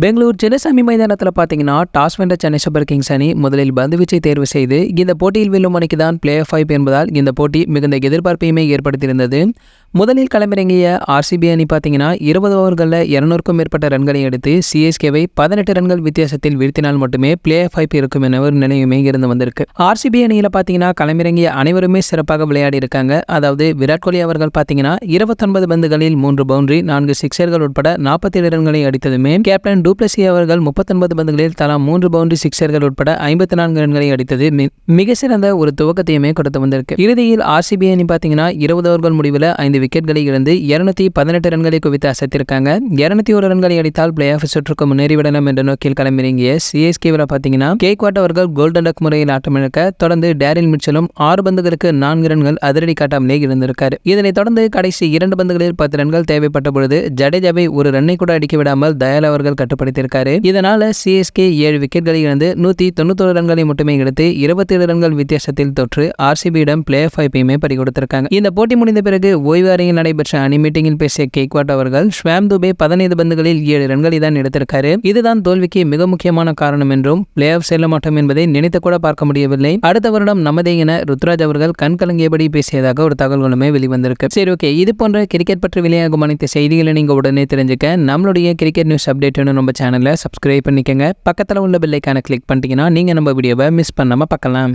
பெங்களூர் சின்னசாமி மைதானத்தில் பார்த்தீங்கன்னா டாஸ் வென்ற சென்னை சூப்பர் கிங்ஸ் அணி முதலில் பந்துவீச்சை தேர்வு செய்து இந்த போட்டியில் வெல்லும் அணிக்கு தான் பிளே ஆஃப் வாய்ப்பு என்பதால் இந்த போட்டி மிகுந்த எதிர்பார்ப்பையுமே ஏற்படுத்தியிருந்தது. முதலில் களமிறங்கிய ஆர்சிபி அணி பார்த்தீங்கன்னா 20 ஓவர்களில் 200க்கும் மேற்பட்ட ரன்களை எடுத்து சிஎஸ்கேவை 18 ரன்கள் வித்தியாசத்தில் வீழ்த்தினால் மட்டுமே பிளே ஆஃப் வாய்ப்பு இருக்கும் என ஒரு நிலையுமே இருந்து வந்திருக்கு. ஆர்சிபி அணியில் பார்த்தீங்கன்னா களமிறங்கிய அனைவருமே சிறப்பாக விளையாடி இருக்காங்க. அதாவது விராட் கோலி அவர்கள் பார்த்தீங்கன்னா 29 பந்துகளில் 3 பவுண்டரி 4 சிக்ஸர்கள் உட்பட 47 ரன்களை அடித்ததுமே, கேப்டன் டூப்ளசி அவர்கள் 39 பந்துகளில் தலா 3 பவுண்டரி சிக்ஸர்கள் உட்பட 54 ரன்களை அடித்தது மிக சிறந்த ஒரு துவக்கத்தையுமே கொடுத்து வந்திருக்கு. இறுதியில் ஆர்சிபி அணி பார்த்தீங்கன்னா 20 ஓவர்கள் முடிவில் 5 விக்கெட்களை இழந்து 218 ரன்களை குவித்து அசத்திருக்காங்க. 201 ரன்களை அடித்தால் பிளே ஆஃப் சுற்றுக்கு முன்னேறிவிடலாம் என்ற நோக்கில் களமிறங்கிய சிஎஸ்கேவில் பார்த்தீங்கன்னா கேக்வாட் அவர்கள் கோல்டன் டக் முறையில் ஆட்டமிழக்க தொடர்ந்து டேரில் மிச்சலும் 6 பந்துகளுக்கு 4 ரன்கள் அதிரடி காட்டாமலே இருந்திருக்காரு. இதனைத் தொடர்ந்து கடைசி 2 பந்துகளில் 10 ரன்கள் தேவைப்பட்ட பொழுது ஜடேஜாவை ஒரு ரன்னை கூட அடிக்க விடாமல் தயால் அவர்கள் கட்டுப்படுத்தியிருக்காரு. இதனால சிஎஸ்கே 7 விக்கெட்களை இழந்து 191 ரன்களை மட்டுமே எடுத்து 27 ரன்கள் வித்தியாசத்தில் தொற்று ஆர்சிபியிடம் பிளே ஆஃப் வாய்ப்பையுமே பறிகொடுத்திருக்காங்க. இந்த போட்டி முடிந்த பிறகு ஓய்வு அறையில் நடைபெற்ற அணி மீட்டிங்கில் பேசிய கேக்வாட் அவர்கள் ஷ்வாம் துபே 15 பந்துகளில் 7 ரன்களை தான் எடுத்திருக்காரு. இதுதான் தோல்விக்கு மிக முக்கியமான காரணம் என்றும் பிளே ஆஃப் செல்ல மாட்டோம் என்பதை நினைத்து கூட பார்க்க முடியவில்லை, அடுத்த வருடம் நமதே என ருத்ராஜ் அவர்கள் கண் கலங்கியபடி பேசியதாக ஒரு தகவல்களுமே வெளிவந்திருக்கு. சரி, ஓகே, இது போன்ற கிரிக்கெட் பற்றி வெளியாகும் அனைத்து செய்திகளை நீங்க உடனே தெரிஞ்சுக்க நம்மளுடைய கிரிக்கெட் நியூஸ் அப்டேட் நம்ம சேனலை சப்ஸ்கிரைப் பண்ணிக்கங்க. பக்கத்தில் உள்ள பெல் ஐகானை கிளிக் பண்ணிட்டீங்கன்னா நீங்க நம்ம வீடியோவை மிஸ் பண்ணாம பார்க்கலாம்.